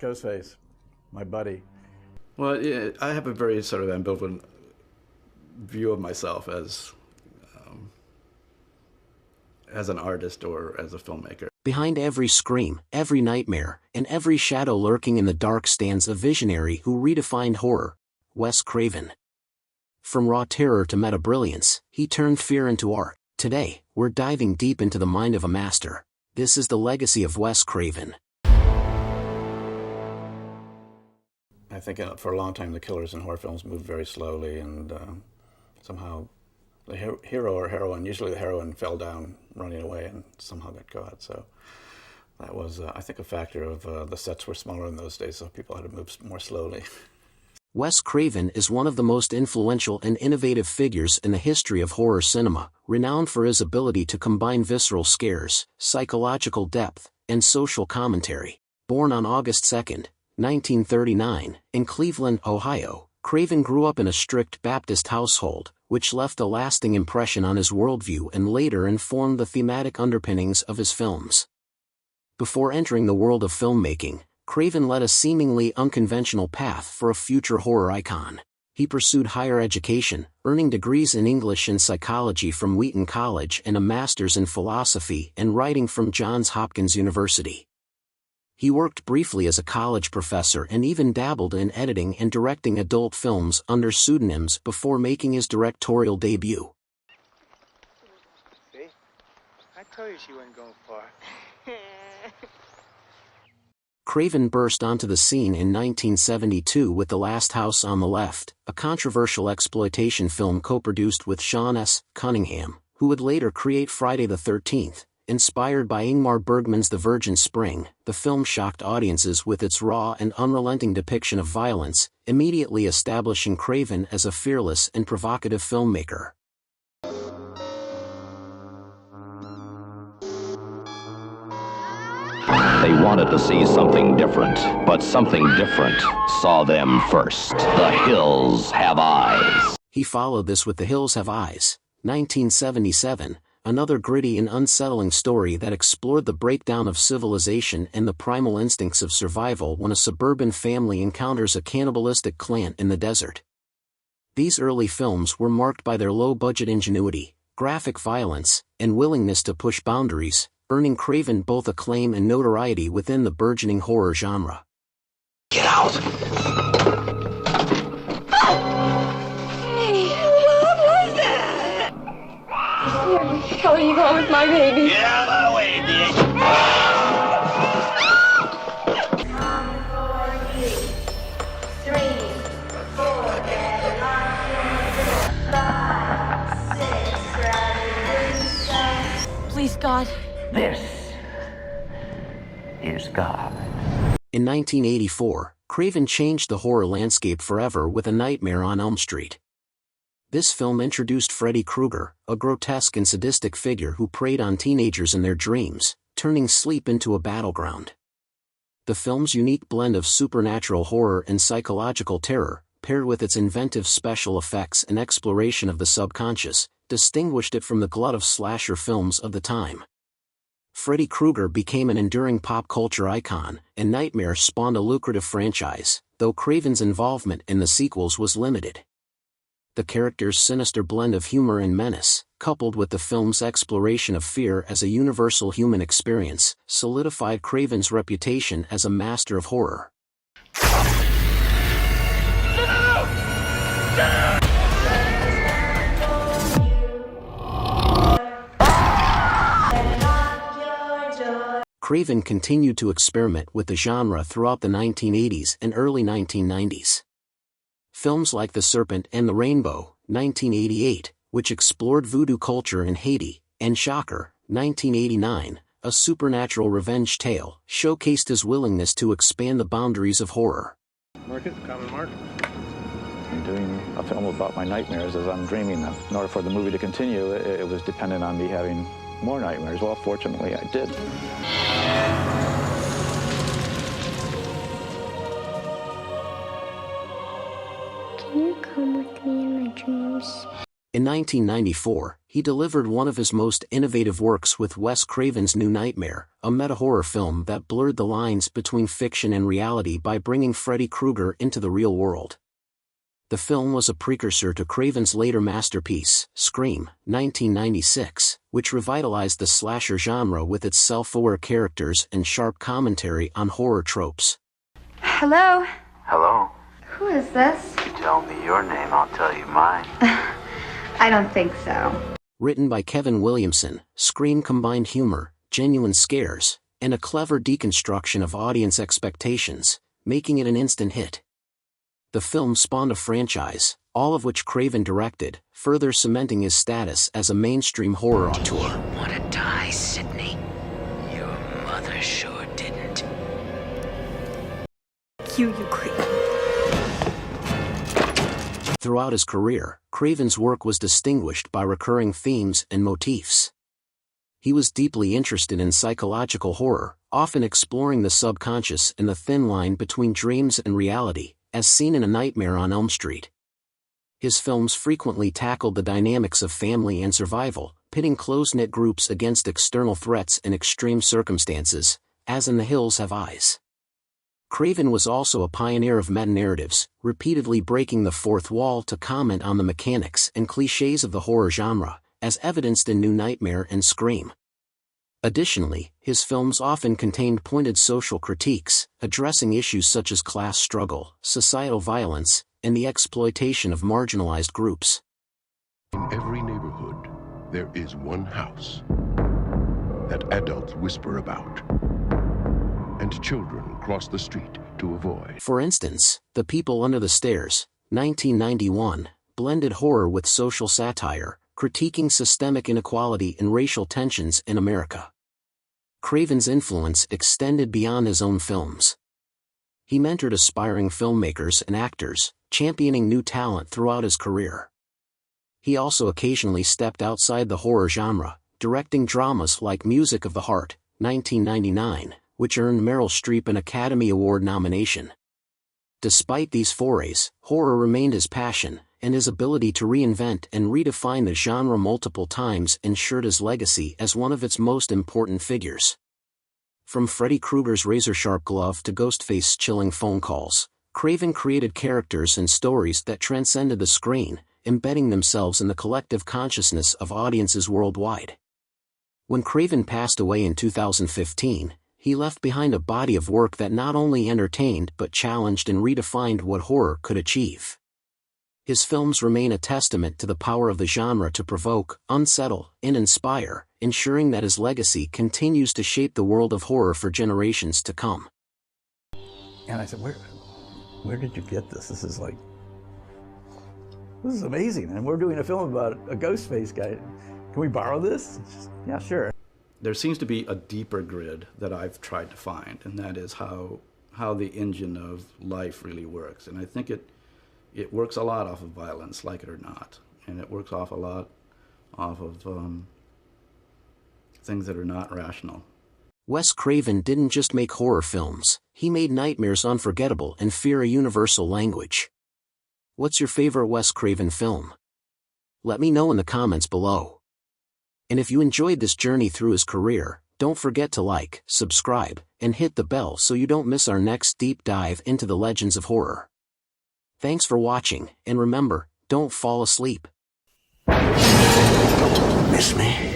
Ghostface, my buddy. Well, yeah, I have a very sort of ambivalent view of myself as an artist or as a filmmaker. Behind every scream, every nightmare, and every shadow lurking in the dark stands a visionary who redefined horror, Wes Craven. From raw terror to meta-brilliance, he turned fear into art. Today, we're diving deep into the mind of a master. This is the legacy of Wes Craven. I think for a long time the killers in horror films moved very slowly, and somehow the hero or heroine, usually the heroine, fell down running away and somehow got caught. So that was, I think, a factor of the sets were smaller in those days, so people had to move more slowly. Wes Craven is one of the most influential and innovative figures in the history of horror cinema, renowned for his ability to combine visceral scares, psychological depth, and social commentary. Born on August 2, 1939, in Cleveland, Ohio, Craven grew up in a strict Baptist household, which left a lasting impression on his worldview and later informed the thematic underpinnings of his films. Before entering the world of filmmaking, Craven led a seemingly unconventional path for a future horror icon. He pursued higher education, earning degrees in English and psychology from Wheaton College and a master's in philosophy and writing from Johns Hopkins University. He worked briefly as a college professor and even dabbled in editing and directing adult films under pseudonyms before making his directorial debut. See? I told you she wasn't going far. Craven burst onto the scene in 1972 with The Last House on the Left, a controversial exploitation film co-produced with Sean S. Cunningham, who would later create Friday the 13th. Inspired by Ingmar Bergman's The Virgin Spring, the film shocked audiences with its raw and unrelenting depiction of violence, immediately establishing Craven as a fearless and provocative filmmaker. They wanted to see something different, but something different saw them first. The Hills Have Eyes. He followed this with The Hills Have Eyes, 1977, another gritty and unsettling story that explored the breakdown of civilization and the primal instincts of survival when a suburban family encounters a cannibalistic clan in the desert. These early films were marked by their low-budget ingenuity, graphic violence, and willingness to push boundaries, earning Craven both acclaim and notoriety within the burgeoning horror genre. Get out! Hey, what was that? How are you going with my baby? Get out of the way, bitch! Please, God. This is God. In 1984, Craven changed the horror landscape forever with A Nightmare on Elm Street. This film introduced Freddy Krueger, a grotesque and sadistic figure who preyed on teenagers in their dreams, turning sleep into a battleground. The film's unique blend of supernatural horror and psychological terror, paired with its inventive special effects and exploration of the subconscious, distinguished it from the glut of slasher films of the time. Freddy Krueger became an enduring pop culture icon, and Nightmare spawned a lucrative franchise, though Craven's involvement in the sequels was limited. The character's sinister blend of humor and menace, coupled with the film's exploration of fear as a universal human experience, solidified Craven's reputation as a master of horror. Craven continued to experiment with the genre throughout the 1980s and early 1990s. Films like The Serpent and the Rainbow, 1988, which explored voodoo culture in Haiti, and Shocker, 1989, a supernatural revenge tale, showcased his willingness to expand the boundaries of horror. Market, common mark. I'm doing a film about my nightmares as I'm dreaming them. In order for the movie to continue, it was dependent on me having more nightmares. Well, fortunately, I did. Can you come with me in my dreams? In 1994, he delivered one of his most innovative works with Wes Craven's New Nightmare, a meta-horror film that blurred the lines between fiction and reality by bringing Freddy Krueger into the real world. The film was a precursor to Craven's later masterpiece, Scream, 1996, which revitalized the slasher genre with its self-aware characters and sharp commentary on horror tropes. Hello? Hello. Who is this? You tell me your name, I'll tell you mine. I don't think so. Written by Kevin Williamson, Scream combined humor, genuine scares, and a clever deconstruction of audience expectations, making it an instant hit. The film spawned a franchise, all of which Craven directed, further cementing his status as a mainstream horror auteur. You want to die, Sidney? Your mother sure didn't. You creep. Throughout his career, Craven's work was distinguished by recurring themes and motifs. He was deeply interested in psychological horror, often exploring the subconscious and the thin line between dreams and reality, as seen in A Nightmare on Elm Street. His films frequently tackled the dynamics of family and survival, pitting close-knit groups against external threats in extreme circumstances, as in The Hills Have Eyes. Craven was also a pioneer of meta-narratives, repeatedly breaking the fourth wall to comment on the mechanics and clichés of the horror genre, as evidenced in New Nightmare and Scream. Additionally, his films often contained pointed social critiques, addressing issues such as class struggle, societal violence, and the exploitation of marginalized groups. In every neighborhood, there is one house that adults whisper about, and children cross the street to avoid. For instance, The People Under the Stairs, 1991, blended horror with social satire, critiquing systemic inequality and racial tensions in America. Craven's influence extended beyond his own films. He mentored aspiring filmmakers and actors, championing new talent throughout his career. He also occasionally stepped outside the horror genre, directing dramas like Music of the Heart, 1999, which earned Meryl Streep an Academy Award nomination. Despite these forays, horror remained his passion, and his ability to reinvent and redefine the genre multiple times ensured his legacy as one of its most important figures. From Freddy Krueger's razor-sharp glove to Ghostface's chilling phone calls, Craven created characters and stories that transcended the screen, embedding themselves in the collective consciousness of audiences worldwide. When Craven passed away in 2015, he left behind a body of work that not only entertained but challenged and redefined what horror could achieve. His films remain a testament to the power of the genre to provoke, unsettle, and inspire, ensuring that his legacy continues to shape the world of horror for generations to come. And I said, where did you get this? This is amazing. And we're doing a film about a ghost face guy. Can we borrow this? Yeah, sure. There seems to be a deeper grid that I've tried to find, and that is how the engine of life really works. And I think it works a lot off of violence, like it or not. And it works off a lot off of things that are not rational. Wes Craven didn't just make horror films, he made nightmares unforgettable and fear a universal language. What's your favorite Wes Craven film? Let me know in the comments below. And if you enjoyed this journey through his career, don't forget to like, subscribe, and hit the bell so you don't miss our next deep dive into the legends of horror. Thanks for watching, and remember, don't fall asleep. Miss me?